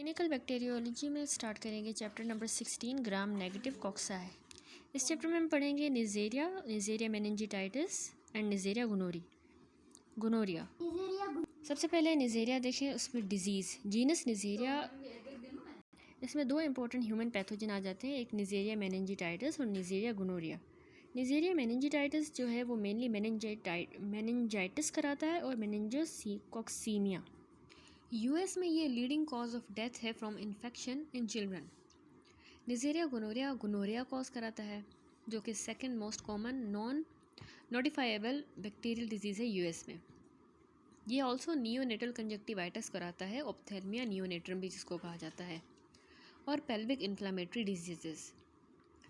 Clinical bacteriology में start करेंगे chapter number 16 gram negative कॉक्साई। इस चैप्टर में हम पढ़ेंगे निजेरिया मेनिंजिटाइटिस एंड निजेरिया गुनोरिया। सबसे पहले निजेरिया देखें, उसमें डिजीज़ जीनस निजेरिया। इसमें दो इंपॉर्टेंट ह्यूमन पैथोजन आ जाते हैं, एक निजेरिया मेनिंजिटाइटिस और निजेरिया गुनोरिया। निजेरिया मेनिंजिटाइटिस जो है वो मेनली मेनिंजाइटिस कराता है और मेनिंजोकॉक्सीमिया। यूएस में ये लीडिंग कॉज ऑफ डेथ है from infection in children. Neisseria gonorrhoeae cause कराता है, जो कि second most common non notifiable bacterial disease है यूएस में। ये ऑल्सो नियोनेटल कंजक्टिवाइटिस कराता है, ऑप्थेल्मिया नियोनेट्रम भी जिसको कहा जाता है, और पेल्विक इन्फ्लामेटरी डिजीजेस।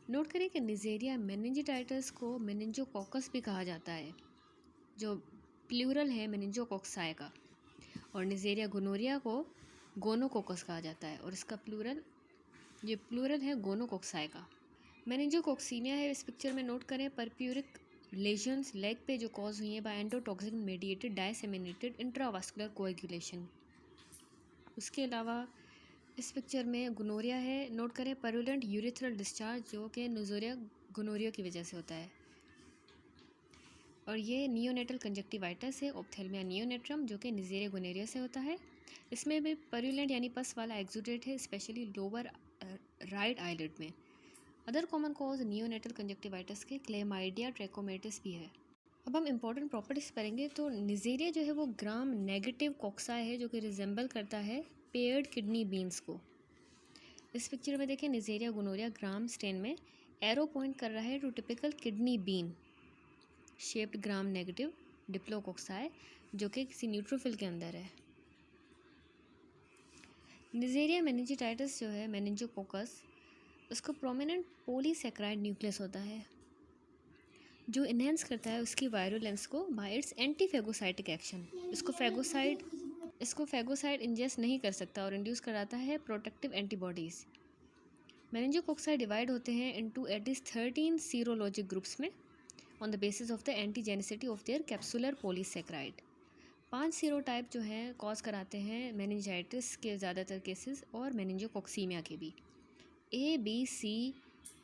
नोट करें कि निजेरिया मेनिंजिटाइटिस को मेनिंजोकोकस भी कहा जाता है, जो प्लूरल है मेनिंजोकोक्साई का, और निजेरिया गुनोरिया को गोनोकोकस कहा जाता है और इसका प्लूरल है गोनोकोक्साई का। मेनिंजोकोक्सीमिया है, इस पिक्चर में नोट करें, परप्यूरिक लेजन्स लेग पे जो कॉज हुई है by endotoxin mediated disseminated intravascular coagulation. उसके अलावा इस पिक्चर में गुनोरिया है, नोट करें, परयुलेंट यूरिथ्रल डिस्चार्ज जो कि निजेरिया गुनोरिया की वजह से होता है, और ये नियोनेटल कंजक्टिवाइटिस है, ऑप्थेल्मिया नियोनेट्रम, जो कि निजेरिया गुनोरिया से होता है। इसमें भी परयुलेंट यानी पस वाला एक्सुडेट है, स्पेशली लोअर राइट आईलिड में। Other common cause neonatal conjunctivitis के क्लेमाइडिया ट्रैकोमेटिस भी है। अब हम इंपॉर्टेंट प्रॉपर्टीज पढ़ेंगे। तो निजेरिया जो है वो ग्राम नेगेटिव कॉक्साई है, जो कि रिजेंबल करता है पेयर्ड किडनी बीन्स को। इस पिक्चर में देखें, निजेरिया गुनोरिया ग्राम स्टेन में एरो पॉइंट कर रहा है two typical kidney bean shaped Gram negative diplococci, जो कि किसी न्यूट्रोफिल के अंदर है। निजेरिया मेनिंजिटाइटिस जो है मेनिंजोकोकस, उसको प्रोमिनेंट पॉलीसैकेराइड न्यूक्लियस होता है, जो इन्हेंस करता है उसकी वायरुलेंस को बाय इट्स एंटीफेगोसाइटिक एक्शन। इसको फेगोसाइड इंजेस्ट नहीं कर सकता और इंड्यूस कराता है प्रोटेक्टिव एंटीबॉडीज़। मेनिंजोकोक्साई डिवाइड होते हैं इनटू एटलीस्ट 13 सीरोलॉजिक ग्रुप्स में on the basis of the antigenicity of their capsular polysaccharide. 5 serotype जो हैं कॉज कराते हैं मेनिंजाइटिस के ज़्यादातर केसेस और मेनिंजोकोक्सीमिया के भी, A, B, C,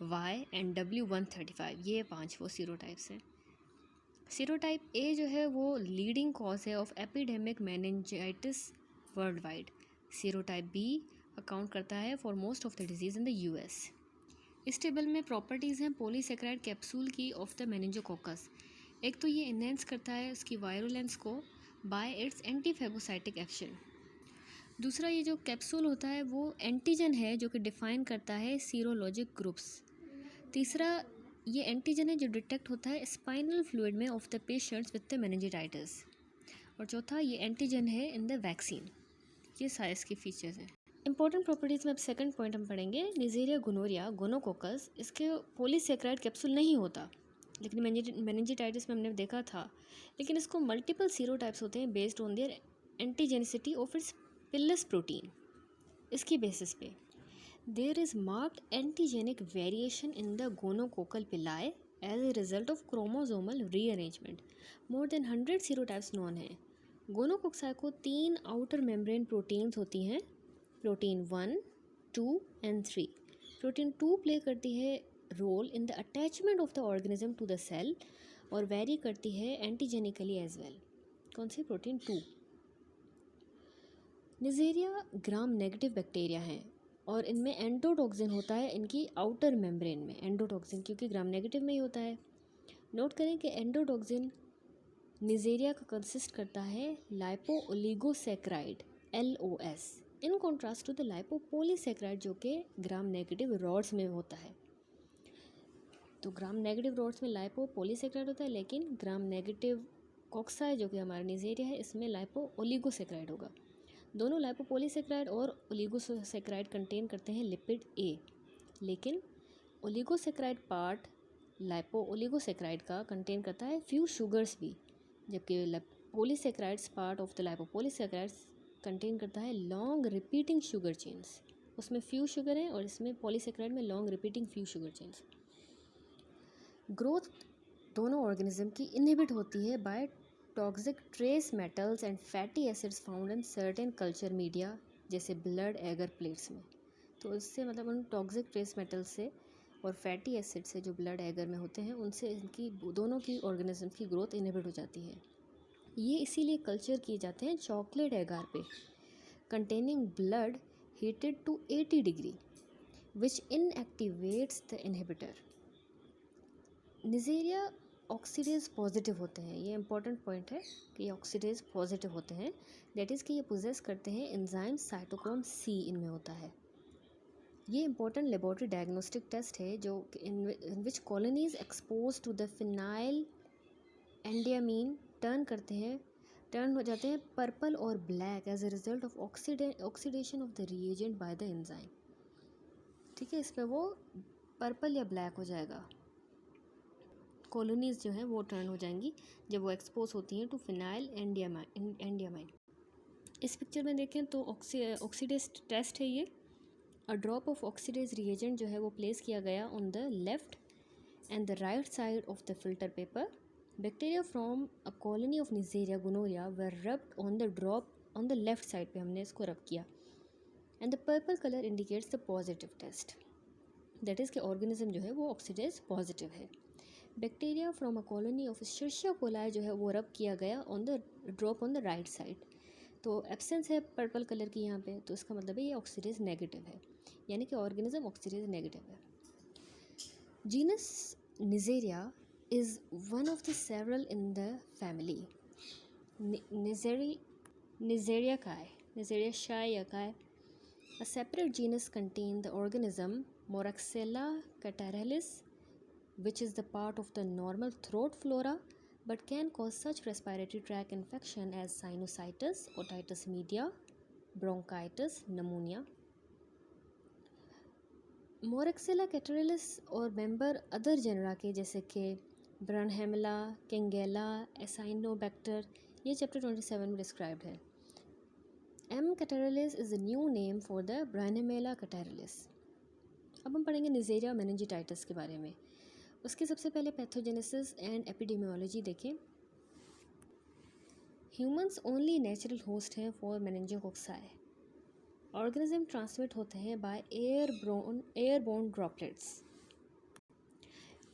Y and W135, ये 5 वो सीरोटाइप्स हैं। सीरोटाइप A जो है वो लीडिंग कॉज है of epidemic meningitis world wide. Serotype B account करता है for most of the disease in the US। इस टेबल में प्रॉपर्टीज़ हैं पॉलीसैकेराइड कैप्सूल की ऑफ द मेनिंजोकोकस। एक तो ये इन्हेंस करता है उसकी वायरुलेंस को बाय इट्स एंटीफेगोसाइटिक एक्शन। दूसरा, ये जो कैप्सूल होता है वो एंटीजन है जो कि डिफाइन करता है सीरोलॉजिक ग्रुप्स। तीसरा, ये एंटीजन है जो डिटेक्ट होता है स्पाइनल फ्लूइड में of the patients with the meningitis. और चौथा, ये एंटीजन है इन द वैक्सीन। ये सारे इसके फीचर्स हैं। इंपॉर्टेंट प्रॉपर्टीज़ में अब सेकंड पॉइंट हम पढ़ेंगे। निजेरिया गुनोरिया गोनोकोकस, इसके पॉलीसैकेराइड कैप्सूल नहीं होता, लेकिन मेनिंजाइटिस में हमने देखा था, लेकिन इसको मल्टीपल सीरोटाइप्स होते हैं based on their antigenicity of its pilus protein. इसकी बेसिस पे there is marked antigenic variation in the gonococcal pili as a result of chromosomal rearrangement. More than 100 serotypes known है। गोनोकोक्साई को 3 outer membrane proteins होती हैं, protein 1, 2 and 3। Protein 2 play करती है role in the attachment of the organism to the cell और vary करती है antigenically as well. कौन सी? Protein 2। Neisseria Gram negative bacteria हैं और इनमें एंडोटॉक्सिन होता है इनकी आउटर मेम्ब्रेन में। एंडोटॉक्सिन क्योंकि ग्राम नेगेटिव में ही होता है। नोट करें कि एंडोटॉक्सिन निजेरिया का कंसिस्ट करता है lipooligosaccharide LOS, in contrast to the lipopolysaccharide जो कि ग्राम नेगेटिव रॉड्स में होता है। तो ग्राम नेगेटिव रॉड्स में लाइपोपॉलीसैकेराइड होता है, लेकिन ग्राम नेगेटिव कॉक्साई जो कि हमारा निजेरिया है इसमें लाइपो ओलिगोसैकेराइड होगा। दोनों लाइपोपॉलीसैकेराइड और ओलिगोसैकेराइड कंटेन करते हैं लिपिड A, लेकिन ओलिगोसैकेराइड पार्ट लाइपो ओलिगोसैकेराइड का कंटेन करता है फ्यू शुगर्स भी, जबकि polysaccharides part of the lipopolysaccharides contain करता है लॉन्ग रिपीटिंग शुगर चेन्स। उसमें फ्यू शुगर हैं और इसमें पॉलीसैकेराइड में long repeating few sugar chains. Growth दोनों ऑर्गेनिज्म की इनहिबिट होती है by toxic trace metals and fatty acids found in certain culture media जैसे ब्लड एगर प्लेट्स में। तो इससे मतलब उन टॉक्सिक ट्रेस मेटल से और फैटी एसिड से जो ब्लड एगर में होते हैं उनसे इनकी दोनों की ऑर्गेनिज्म की ग्रोथ इनहिबिट हो जाती है। ये इसीलिए कल्चर किए जाते हैं चॉकलेट एगार पे containing blood heated to 80 degree which inactivates the inhibitor. Neisseria oxidase positive होते हैं, ये इंपॉर्टेंट पॉइंट है कि ये ऑक्सीडेज पॉजिटिव होते हैं, दैट इज़ कि ये पोजेस करते हैं एंजाइम साइटोक्रोम सी इनमें होता है। ये इंपॉर्टेंट लेबोरेटरी डायग्नोस्टिक टेस्ट है जो in which colonies expose to the phenylenediamine turn हो जाते हैं पर्पल और black as a result of oxidation of the reagent by the enzyme. ठीक है, इस पर वो पर्पल या ब्लैक हो जाएगा, कॉलोनीज जो हैं वो टर्न हो जाएंगी जब वो एक्सपोज होती हैं टू फिनाइल एंडियामाइन। इस पिक्चर में देखें तो ऑक्सीडेज टेस्ट है ये। A drop of oxidase reagent जो है वो प्लेस किया गया on the left and the right side of the filter paper. Bacteria from a colony of Neisseria gonorrhoea were rubbed on the drop on the left side पे हमने इसको rub किया and the purple colour indicates the positive test, that is के organism जो है वो oxidase positive है। Bacteria from a colony of शिर्शिया coli जो है वो रब किया गया on the drop on the right side, तो एब्सेंस है पर्पल कलर की यहाँ पे, तो इसका मतलब है ये ऑक्सीडेज नेगेटिव है, यानी कि ऑर्गेनिज्म ऑक्सीडेज नेगेटिव है। Genus निजेरिया is one of the several in the family Niseriaceae. A separate genus contains the organism Moraxella catarrhalis, which is the part of the normal throat flora but can cause such respiratory tract infection as sinusitis, otitis media, bronchitis, pneumonia. Moraxella catarrhalis और member other genre के जैसे कि ब्रनहेमला, किंगेला, एसाइनोबैक्टर, ये chapter 27 में described है। M catarrhalis is the new name for the Branhamella catarrhalis. अब हम पढ़ेंगे निजेरिया मेनिंजाइटिस के बारे में। उसके सबसे पहले पैथोजेनेसिस एंड एपिडेमियोलॉजी देखें। ह्यूमंस ओनली नेचुरल होस्ट हैं फॉर मेनिंजोकोक्साई। ऑर्गेनिज्म ट्रांसमिट होते हैं बाय एयरबोर्न ड्रॉपलेट्स,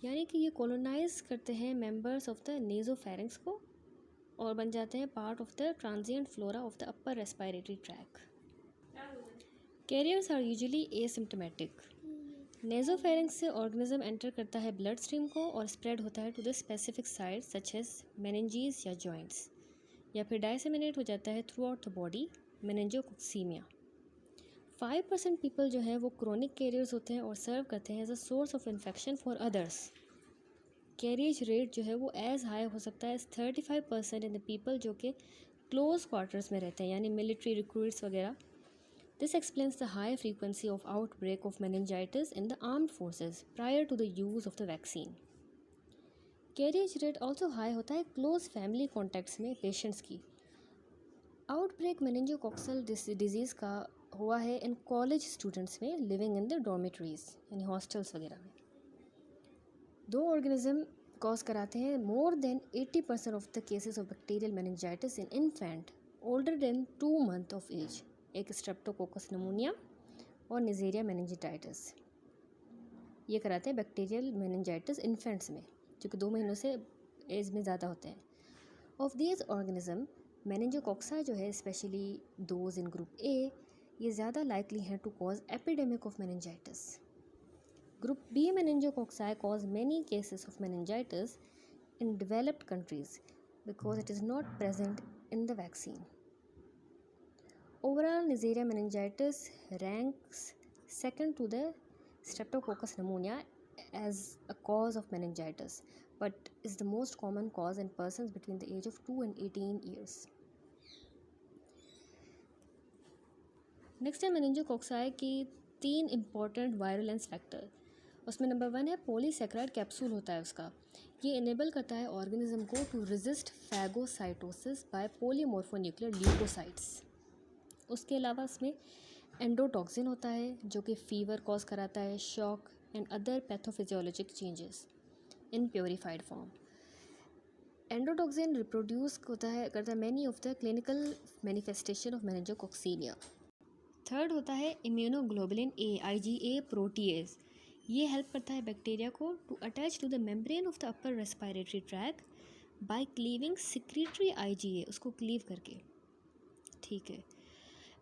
यानी कि ये कॉलोनाइज करते हैं मेंबर्स ऑफ द नेजोफेरिंक्स को और बन जाते हैं part of the transient flora of the upper respiratory tract. Carriers are usually asymptomatic. Nasopharynx से ऑर्गेनिज्म एंटर करता है ब्लड स्ट्रीम को और स्प्रेड होता है to the specific site such as meninges या जॉइंट्स, या फिर डायसेमिनेट हो जाता है throughout the body meningococcaemia. 5% people जो है वो क्रोनिक कैरियर्स होते हैं और सर्व करते हैं as a source of infection for others. Carriage rate जो है वो एज हाई हो सकता है 35% इन द पीपल जो कि क्लोज क्वार्टर्स में रहते हैं, यानी मिलिट्री रिक्रूट्स वगैरह। This explains the high frequency of outbreak of meningitis in the armed forces prior to the use of the vaccine. Carriage rate also high होता है क्लोज फैमिली कॉन्टैक्ट्स में patients की। Outbreak meningococcal disease का हुआ है in college students में living in the dormitories, यानी hostels वगैरह में। दो ऑर्गेनिज्म कॉज कराते हैं more than 80% of the cases of bacterial meningitis in infant older than 2 months of age, एक स्ट्रेप्टोकोकस निमोनिया और निजेरिया मेनिंजाइटिस। ये कराते हैं बैक्टीरियल मेनिंजाइटिस इन्फेंट्स में जो कि 2 महीनों से एज में ज़्यादा होते हैं। ऑफ दीज ऑर्गेनिज्म मेनिंजोकोक्साई जो है specially those in group A, ये ज़्यादा लाइकली हैं to cause epidemic of meningitis. Group B meningococci cause many cases of meningitis in developed countries because it is not present in the vaccine. Overall Neisseria meningitis ranks second to the Streptococcus pneumoniae as a cause of meningitis, but is the most common cause in persons between the age of 2 and 18 years. Next है मेनिंजोकोक्साई की 3 important virulence factor. उसमें number 1 है polysaccharide capsule होता है उसका। ये enable करता है ऑर्गेनिज्म को to resist phagocytosis by polymorphonuclear leucocytes. उसके अलावा इसमें एंडोटॉक्सिन होता है जो कि फीवर कॉज कराता है, shock and other pathophysiologic changes in purified form. Endotoxin reproduce करता है many of the clinical manifestation of meningococcaemia. Third होता है इम्यूनोग्लोबुलिन ए, IgA प्रोटीएज। ये हेल्प करता है बैक्टीरिया को to attach to the membrane of the upper respiratory tract by cleaving secretory IgA, उसको cleave करके। ठीक है।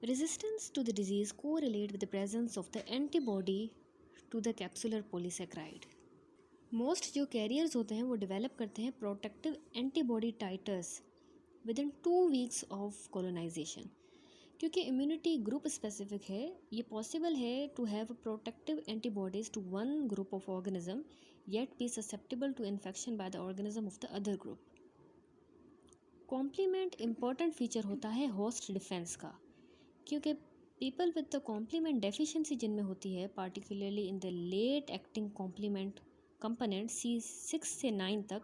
रेजिस्टेंस टू द डिजीज़ को relate with the presence of the antibody to the capsular polysaccharide. Most जो carriers होते हैं वो develop करते हैं protective antibody titres within 2 weeks of colonisation. क्योंकि इम्यूनिटी ग्रुप स्पेसिफिक है, ये पॉसिबल है to have protective antibodies to one group of organism yet be susceptible to infection by the organism of the other group. Complement important feature होता है host defence का, क्योंकि people with the complement deficiency जिनमें होती है, particularly in the late acting complement component C6 से 9 तक,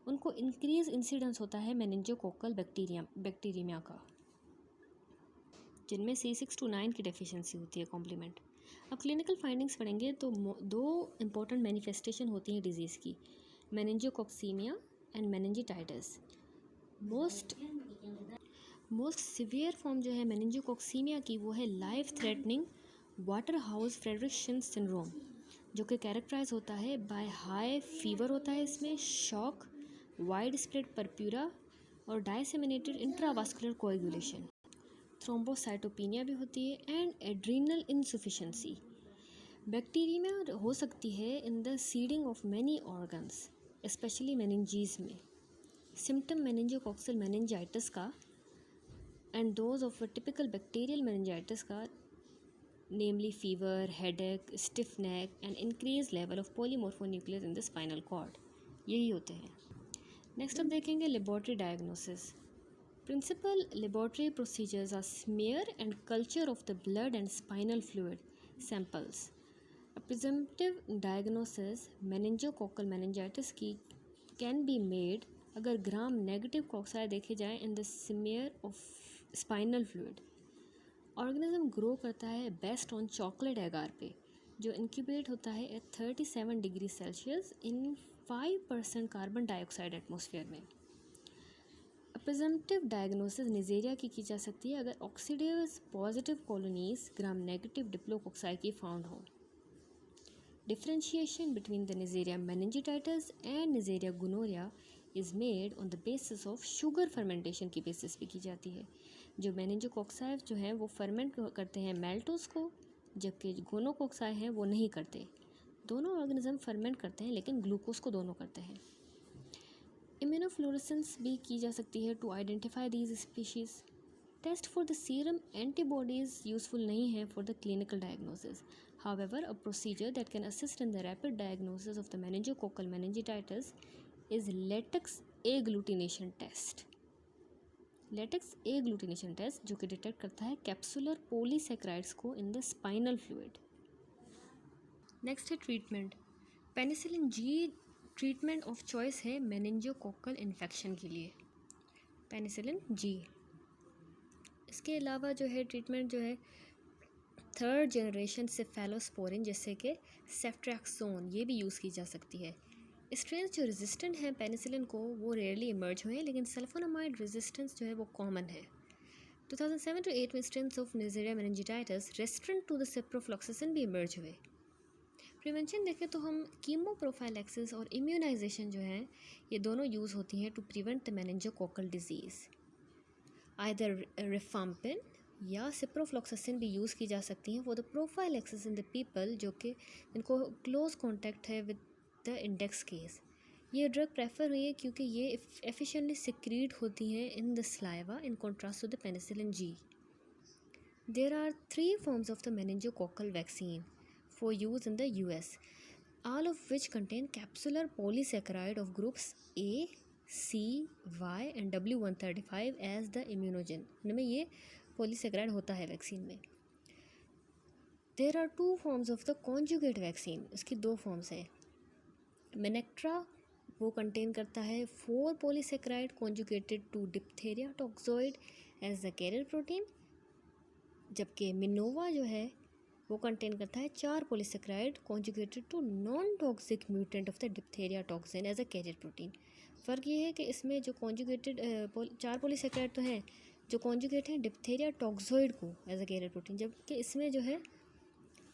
उनको इंक्रीज इंसिडेंस होता है मेनिंजोकोकल बैक्टीरियमिया का, जिनमें C6 to 9 की डेफिशिएंसी होती है कॉम्प्लीमेंट। अब क्लिनिकल फाइंडिंग्स पढ़ेंगे तो 2 इंपॉर्टेंट मैनिफेस्टेशन होती हैं डिजीज़ की, मेनिंजोकोक्सीमिया एंड मेनिंजिटाइटिस। मोस्ट सिवियर फॉर्म जो है मेनिंजोकोक्सीमिया की वो है life threatening water house Frederiksen syndrome, जो कि कैरेक्टराइज होता है बाय हाई फीवर होता है इसमें, शॉक, वाइड स्प्रेड परप्यूरा और डायसेमिनेटेड इंट्रावास्कुलर कोएगुलेशन। थ्रोम्बोसाइटोपिनिया भी होती है एंड एड्रीनल इनसफिशिएंसी। बैक्टीरिया हो सकती है in the seeding of many organs, specially meninges में। सिम्टम मेनिंजोकोक्सल मेनिंजाइटिस का and those of a typical bacterial meningitis का, namely fever, headache, stiff neck and increase level of polymorphonucleus in the spinal cord, यही होते हैं। Next अब देखेंगे laboratory diagnosis. Principal laboratory procedures are smear and culture of the blood and spinal fluid samples. A presumptive diagnosis meningococcal meningitis की can be made अगर gram negative कॉक्साई देखे जाएं in the smear of spinal fluid. Organism grow करता है best on chocolate agar पे, जो incubate होता है at 37 degree Celsius in 5% carbon dioxide atmosphere में। प्रिजम्पटिव डायग्नोसिस निजेरिया की जा सकती है अगर oxidase positive colonies Gram negative diplococci की फाउंड हो। Differentiation between the Neisseria meningitidis and Neisseria gonorrhoeae is made on the basis of sugar fermentation की basis पे की जाती है। जो मेनिंजोकोक्साई जो हैं वो फर्मेंट करते हैं मेल्टोस को, जबकि गोनोकोक्साई हैं वो नहीं करते। दोनों ऑर्गेनिज्म फर्मेंट करते हैं लेकिन ग्लूकोज को दोनों करते हैं। इम्यूनोफ्लोरेसेंस भी की जा सकती है to identify these species. Test for the serum antibodies useful नहीं है for the clinical diagnosis. However a procedure that can assist in the rapid diagnosis of the meningococcal meningitidis is latex agglutination test. Latex agglutination test जो कि detect करता है capsular polysaccharides को in the spinal fluid. Next है treatment. Penicillin G treatment of choice है meningococcal infection के लिए, penicillin G. इसके अलावा जो है ट्रीटमेंट जो है 3rd जनरेशन सेफेलोस्पोरिन जैसे कि सेफ्ट्रैक्सोन, ये भी यूज़ की जा सकती है। स्ट्रेन जो रेजिस्टेंट हैं पेनिसिलिन को वो रेयरली इमर्ज हुए हैं, लेकिन सल्फोनामाइड रेजिस्टेंस जो है वो कॉमन है। 2007 to 8 में strains of Neisseria meningitidis resistant to the ciprofloxacin भी इमर्ज हुए। प्रिवेंशन देखें तो हम कीमो प्रोफाइलैक्सिस और इम्यूनाइजेशन जो है ये दोनों यूज़ होती हैं to prevent the meningococcal disease. Either rifampin या सिप्रोफ्लॉक्सासिन भी यूज़ की जा सकती हैं for the prophylaxis in the people जो कि इनको क्लोज कॉन्टैक्ट है विद द इंडेक्स केस। ये ड्रग प्रेफर हुई है क्योंकि ये एफिशिएंटली सिक्रीट होती हैं in the saliva in contrast to the penicillin G. There are 3 forms of the meningococcal vaccine for use in the US, all of which contain capsular polysaccharide of groups A, C, Y and W135 as the immunogen। इनमें ये polysaccharide होता है vaccine में। There are 2 forms of the conjugate vaccine, इसकी 2 forms हैं। Menectra वो contain करता है 4 polysaccharide conjugated to diphtheria toxoid as the carrier protein, जबकि Minova जो है वो कंटेन करता है 4 polysaccharide conjugated to non toxic mutant of the diphtheria toxin as a carrier protein. फ़र्क ये है कि इसमें जो कॉन्जुगेटेड 4 पॉलीसेक्राइड तो हैं, जो कॉन्जुगेट हैं डिप्थेरिया टॉक्सोइड को एज अ कैरियर प्रोटीन, जबकि इसमें जो है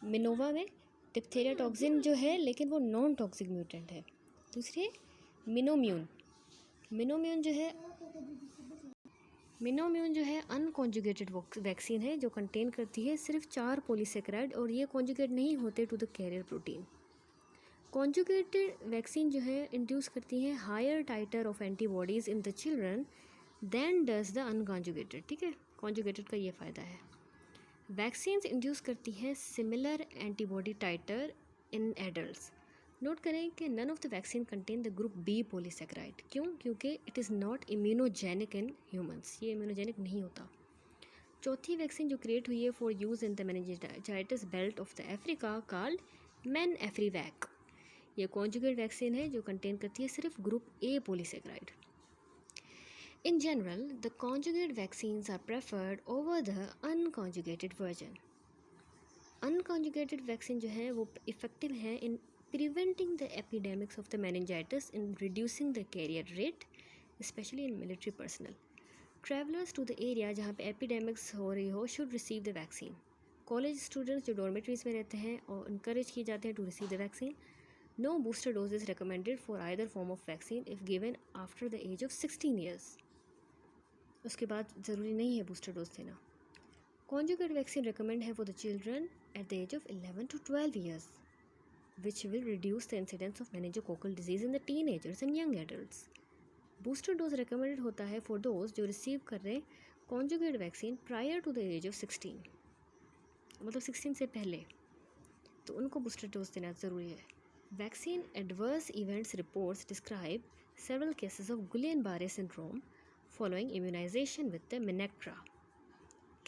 मिनोवा में डिप्थेरिया टॉक्सिन जो है लेकिन वो नॉन टॉक्सिक म्यूटेंट है। दूसरी मिनोम्यून, मिनोम्यून जो है अनकॉन्जुगेटेड वैक्सीन है जो कंटेन करती है सिर्फ 4 पॉलीसेकेराइड और ये कॉन्जुगेट नहीं होते to the carrier protein. Conjugated vaccine जो है इंड्यूस करती हैं higher titre of antibodies in the children than does the unconjugated. ठीक है, कॉन्जुगेटेड का ये फ़ायदा है। वैक्सीन्स इंड्यूस करती हैं similar antibody titre in adults. Note करें कि none of the vaccine contain the group B polysaccharide. क्यों? क्योंकि it is not immunogenic in humans, ये इम्यूनोजेनिक नहीं होता। चौथी वैक्सीन जो क्रिएट हुई है for use in the meningitis belt of the Africa called MenAfriVac. ये कॉन्जुगेट वैक्सीन है जो कंटेन करती है सिर्फ group A polysaccharide. In general, the conjugate vaccines are preferred over the unconjugated version. Unconjugated vaccine जो है वो effective है in preventing the epidemics of the meningitis, in reducing the carrier rate, especially in military personnel. Travelers to the area जहाँ पे epidemics हो रही हो should receive the vaccine. College students जो dormitories में रहते हैं और encourage किए जाते हैं to receive the vaccine. No booster dose is recommended for either form of vaccine if given after the age of 16 years. उसके बाद ज़रूरी नहीं है बूस्टर डोज देना। कॉन्जुगेट वैक्सीन रिकमेंड है for the children at the age of 11 to 12 years, which will reduce the incidence of meningococcal disease in the teenagers and young adults. Booster dose recommended होता है for those जो receive कर रहे हैं conjugate vaccine prior to the age of 16, मतलब 16 से पहले, तो उनको बूस्टर डोज देना ज़रूरी है। Vaccine adverse events reports describe several cases of Guillain Barre syndrome following immunization with the Minectra.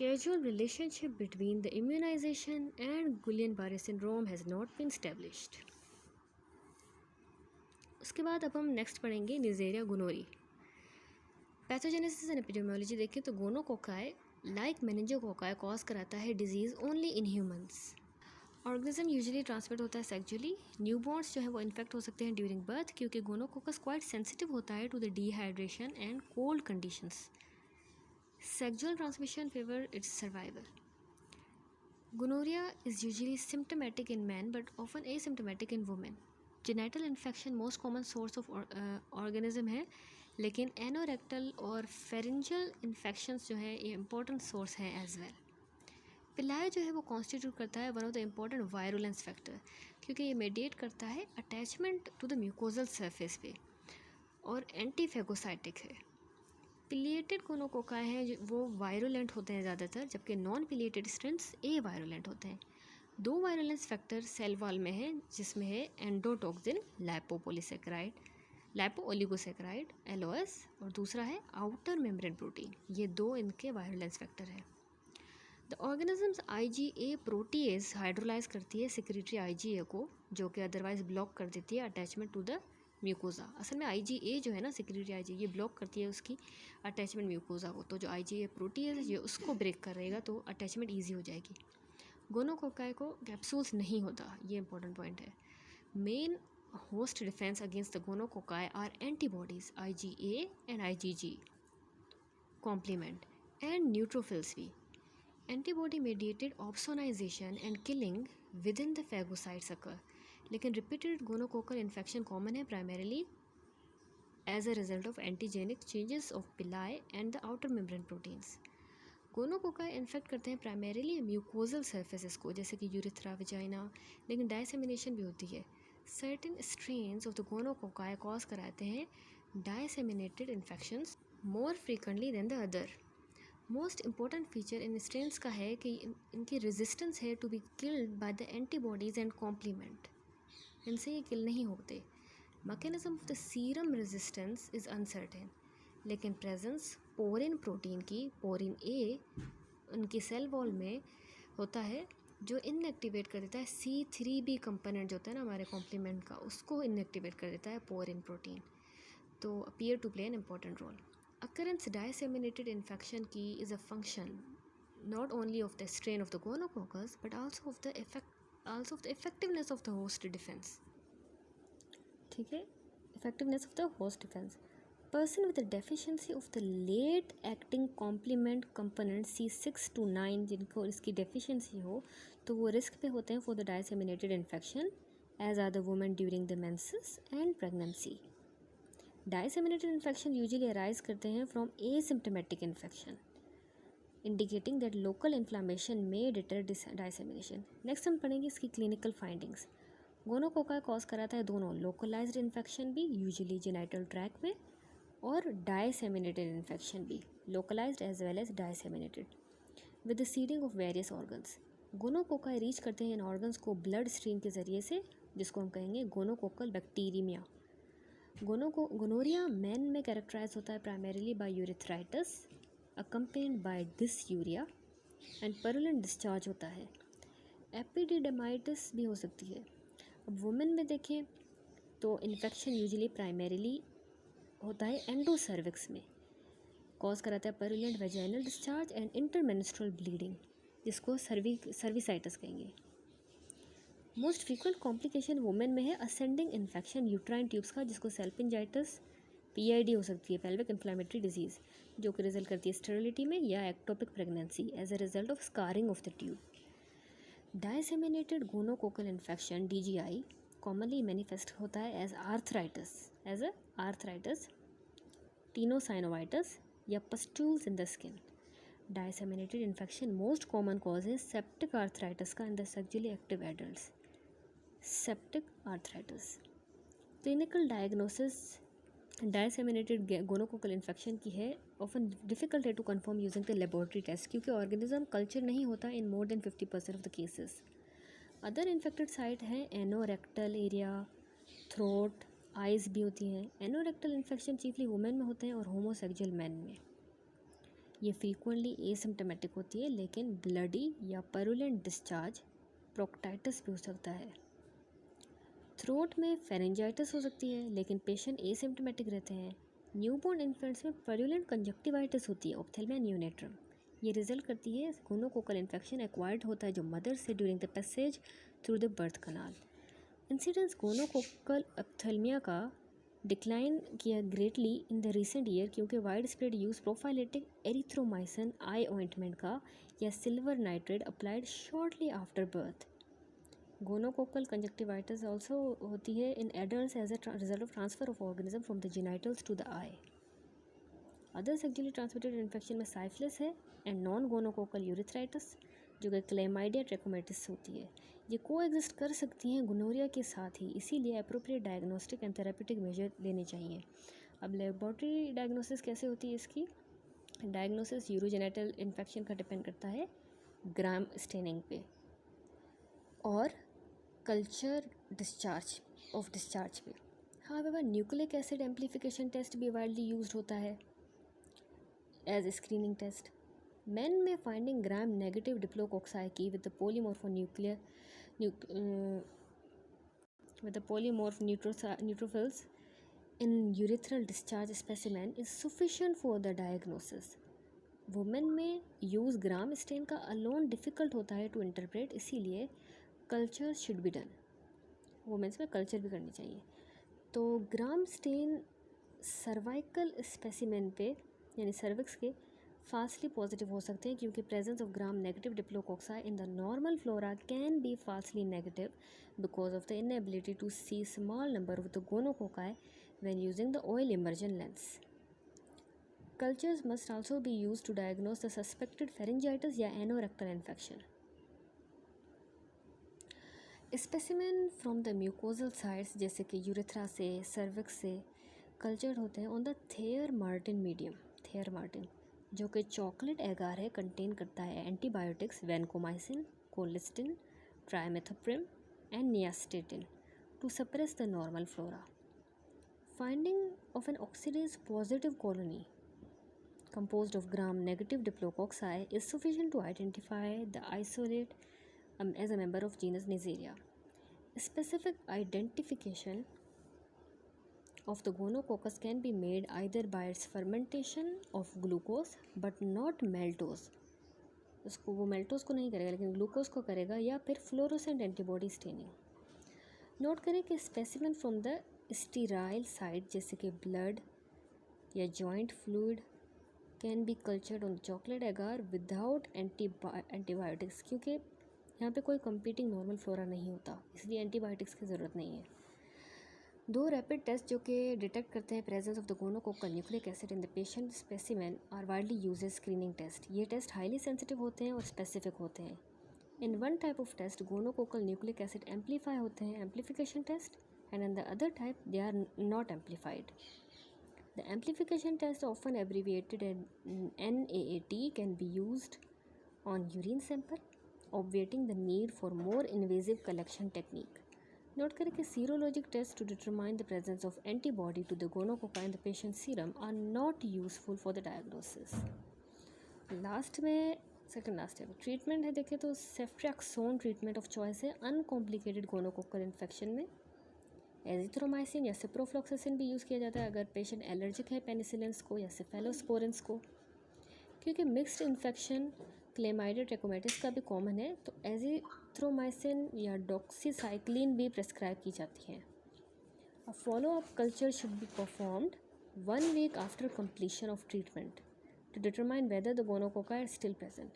Causal relationship between the immunization and Guillain-Barré syndrome has not been established. उसके बाद अब हम नेक्स्ट पढ़ेंगे निजेरिया गोनोरी। पैथोजेनेसिस एंड एपिडेमियोलॉजी देखें तो gonococci like मेनिंजोकोकाई cause कराता है disease only in humans. Organism usually transmit होता है सेक्सुअली। न्यूबॉर्न्स जो है वो इन्फेक्ट हो सकते हैं ड्यूरिंग बर्थ क्योंकि गोनोकोकस क्वाइट सेंसिटिव होता है to the dehydration and cold conditions. Sexual transmission favour its survival. Gonorrhoea is usually symptomatic in man but often asymptomatic in women. Genital infection most common source of organism है, लेकिन anorectal और pharyngeal infections जो है ये important source हैं as well. Pili जो है वो कॉन्स्टिट्यूट करता है one of the important virulence factor क्योंकि ये मेडिएट करता है attachment to the mucosal surface पे और एंटीफेगोसाइटिक है। पिलिएटेड गोनोकोकाई हैं वो वायरुलेंट होते हैं ज़्यादातर, जबकि नॉन पिलिएटेड स्ट्रेन्स ए वायरुलेंट होते हैं। 2 वायरुलेंस फैक्टर सेल वॉल में है जिसमें है एंडोटॉक्सिन लाइपो-ओलिगोसैकेराइड LOS और दूसरा है आउटर मेम्ब्रेन प्रोटीन। ये 2 इनके वायरुलेंस फैक्टर हैं। The organisms IgA protease hydrolyse करती है सिक्रेटरी IgA को, जो कि अदरवाइज ब्लॉक कर देती है अटैचमेंट टू द म्यूकोजा। असल में IgA जो है ना सिक्रेटरी IgA ये ब्लॉक करती है उसकी अटैचमेंट म्यूकोजा को, तो जो IgA प्रोटीएज है ये उसको ब्रेक कर रहेगा तो अटैचमेंट ईजी हो जाएगी। गोनोकोकाई को कैप्सूल्स नहीं होता, ये इंपॉर्टेंट पॉइंट है। Main host defence against the gonococci are antibodies IgA and IgG complement and neutrophils भी। Antibody mediated opsonisation and killing within the phagocytes occur, लेकिन रिपीटेड गोनोकोकल इन्फेक्शन कॉमन है primarily as a result of antigenic changes of pili and the outer membrane proteins. Gonococci infect करते हैं primarily mucosal surfaces को, जैसे कि urethra, vagina, लेकिन डायसेमिनेशन भी होती है। Certain strains of the gonococci cause कराते हैं disseminated infections more frequently than the other. Most important feature in strains का है कि इनकी रेजिस्टेंस है to be killed by the antibodies and complement, इनसे ये किल नहीं होते। Mechanism of the serum resistance is uncertain, लेकिन प्रेजेंस पोरिन प्रोटीन की पोरिन A उनकी सेल वॉल में होता है जो इनएक्टिवेट कर देता है C3b कंपोनेंट जो होता है ना हमारे कॉम्प्लीमेंट का, उसको इनएक्टिवेट कर देता है पोरिन प्रोटीन, तो appear to play an important role. Occurrence disseminated infection key is a function not only of the strain of the gonococcus but also of the effectiveness of the host defense. ठीक है, effectiveness of the host defense. Person with deficiency of the late acting complement component C6 to 9 जिनको इसकी deficiency हो तो वो risk पे होते हैं for the disseminated infection as are the women during the menses and pregnancy. Disseminated infection usually arise करते हैं from asymptomatic infection indicating that local inflammation में डिटर डायसेमिनेशन। नेक्स्ट हम पढ़ेंगे इसकी क्लिनिकल फाइंडिंग्स। गोनोकोका कॉज कराता है दोनों लोकलाइज्ड इन्फेक्शन भी यूजुअली जेनिटल ट्रैक में और डायसेमिनेटेड इन्फेक्शन भी localised as well as disseminated with the seeding of various organs. Gonococci reach करते हैं इन ऑर्गन्स को ब्लड स्ट्रीम के ज़रिए से जिसको हम कहेंगे गोनोकोकल बैक्टीरिया। गोनोरिया मेन में कैरेक्टराइज होता है primarily by urethritis accompanied by dysuria and purulent discharge होता है। एपिडिडमाइटिस भी हो सकती है। अब वुमेन में देखें तो इन्फेक्शन यूजुअली प्राइमरीली होता है एंडोसर्विक्स में, कॉज कराता है purulent vaginal discharge and intermenstrual bleeding जिसको सर्विसाइटिस कहेंगे। मोस्ट फ्रीक्वेंट कॉम्प्लिकेशन वुमेन में है असेंडिंग इन्फेक्शन यूट्राइन ट्यूब्स का जिसको सेल्पिंजाइटिस PID हो सकती है पेल्विक इन्फ्लेमेटरी डिजीज़ जो कि रिजल्ट करती है स्टेरिलिटी में या ectopic pregnancy as a result of scarring of the tube. Disseminated gonococcal infection DGI commonly manifest होता है एज आर्थराइटिस टीनोसाइनोवाइटिस या pustules in the skin. Disseminated infection most common cause है सेप्टिक आर्थराइटिस का in the sexually active adults. Septic arthritis clinical diagnosis disseminated gonococcal infection की है often difficult है to confirm using the laboratory test क्योंकि organism culture नहीं होता in more then 50% of the cases. Other infected site हैं anorectal area, throat, eyes भी होती हैं। एनोरेक्टल इन्फेक्शन चीफली वुमेन में होते हैं और होमोसेक्सुअल मैन में। ये फ्रीक्वेंटली एसिम्टोमेटिक होती है लेकिन ब्लडी या पर्युलेंट डिस्चार्ज प्रोक्टाइटिस भी हो सकता है। थ्रोट में फेरेंजाइटिस हो सकती है लेकिन पेशेंट एसिम्टोमेटिक रहते हैं। न्यूबॉर्न इन्फेंट्स में पर्युलेंट कंजक्टिवाइटिस होती है ऑप्थेल्मिया नियोनेट्रम। ये रिजल्ट करती है गोनोकोकल इन्फेक्शन एक्वायर्ड होता है जो मदर से during the passage through the birth canal. Incidence gonococcal ophthalmia का डिक्लाइन किया greatly in the recent year क्योंकि wide spread use prophylactic erythromycin eye ointment का या silver nitrate applied shortly after birth. Gonococcal conjunctivitis also होती है in adults as a result of transfer of organism from the genitals to the eye. Other sexually transmitted infection में syphilis है and non gonococcal urethritis जो कि chlamydia ट्रैकोमाइटिस होती है। ये को एग्जिस्ट कर सकती हैं गोनोरिया के साथ ही, इसीलिए appropriate diagnostic and therapeutic measure लेने चाहिए। अब लेबोरेटरी डायग्नोसिस कैसे होती है इसकी? डायग्नोसिस यूरोजेनिटल इन्फेक्शन का डिपेंड करता है ग्राम स्टेनिंग पे और कल्चर डिस्चार्ज पे। However nucleic acid amplification test भी वाइडली यूज्ड होता है एज स्क्रीनिंग टेस्ट। Men में finding gram negative diplococci की with the polymorph neutrophils in urethral discharge specimen is sufficient for the diagnosis. Women में use gram stain का alone difficult होता है to interpret, इसीलिए culture should be done. Women's में culture भी करनी चाहिए। तो gram stain cervical specimen पे यानी cervix के फास्टली पॉजिटिव हो सकते हैं क्योंकि presence of gram negative diplococci in the normal flora can be falsely negative because of the inability to see small number of the gonococci when using the oil immersion lens. Cultures must also be used to diagnose the suspected pharyngitis या anorectal infection. Specimen from the mucosal sites जैसे कि urethra से, cervix से cultured होते हैं on the Thayer Martin medium. Thayer Martin जो कि chocolate agar है कंटेन करता है antibiotics vancomycin, colistin, trimethoprim and nystatin to suppress the normal flora. Finding of an oxidase positive colony composed of gram negative diplococci is sufficient to identify the isolate as a member of genus Neisseria. Specific identification of the gonococcus can be made either by its fermentation of glucose but not maltose. उसको वो मेल्टोज को नहीं करेगा लेकिन glucose को करेगा, या फिर फ्लोरोसेंट एंटीबॉडी स्टेनिंग। नोट करें कि specimen from the sterile site जैसे कि ब्लड या joint fluid can be cultured on chocolate एगार विदाउट एंटीबायोटिक्स, क्योंकि यहाँ पे कोई कंपीटिंग नॉर्मल फ्लोरा नहीं होता, इसलिए एंटीबायोटिक्स की ज़रूरत नहीं है। दो रैपिड टेस्ट जो कि डिटेक्ट करते हैं presence of the gonococcal nucleic acid in the patient specimen are widely use screening test. ये टेस्ट हाईली सेंसिटिव होते हैं और स्पेसिफिक होते हैं। In one type of test gonococcal nucleic acid amplify होते हैं, amplification test, and in the other type they are not amplified. The amplification test often abbreviated NAAT can be used on urine sample, obviating the need for more invasive collection technique. Note करें कि serologic tests to determine the presence of antibody to the gonococcus in the patient's serum are not useful for the diagnosis. Last में second last है treatment है, देखें तो ceftriaxone treatment of choice है uncomplicated gonococcal infection में। Azithromycin या ciprofloxacin भी use किया जाता है अगर पेशेंट एलर्जिक है पेनिसिलिन्स को या सेफेलोस्पोरिन्स को। क्योंकि मिक्स्ड इन्फेक्शन क्लेमाइडिया ट्रैकोमाइटिस का भी कॉमन है, तो एजिथ्रोमाइसिन या डॉक्सीसाइक्लिन भी प्रेस्क्राइब की जाती है। A follow up culture should be performed 1 week after completion of treatment to determine whether the gonococci is still present.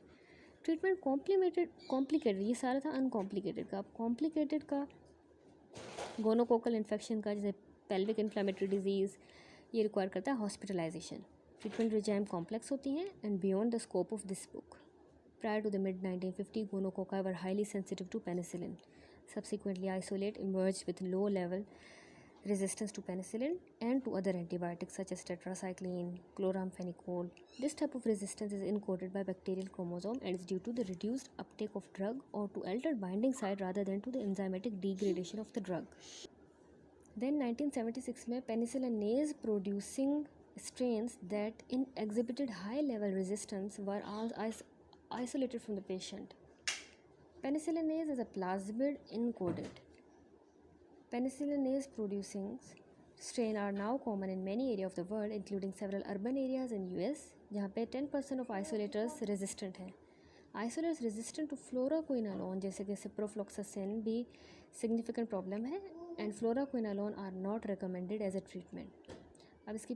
Treatment complicated, ये सारा था अनकॉम्प्लिकेटेड का। अब कॉम्प्लिकेटेड का गोनोकोकल इन्फेक्शन का, जैसे पेल्विक इन्फ्लेमेटरी डिजीज़, ये रिक्वायर करता है हॉस्पिटलाइजेशन। ट्रीटमेंट रिजाइम कॉम्प्लेक्स होती हैं and beyond the scope of this book. Prior to the mid-1950s, gonococci were highly sensitive to penicillin. Subsequently, isolate emerged with low-level resistance to penicillin and to other antibiotics such as tetracycline, chloramphenicol. This type of resistance is encoded by bacterial chromosome and is due to the reduced uptake of drug or to altered binding site rather than to the enzymatic degradation of the drug. Then 1976 में penicillinase producing strains that exhibited high-level resistance were isolated from the patient. Penicillinase is a plasmid encoded. Penicillinase producing strain are now common in many areas of the world, including several urban areas in US, जहाँ पे 10% of isolators resistant हैं। Isolators resistant to fluoroquinolone जैसे कि ciprofloxacin भी significant problem है, and fluoroquinolone are not recommended as a treatment। अब इसकी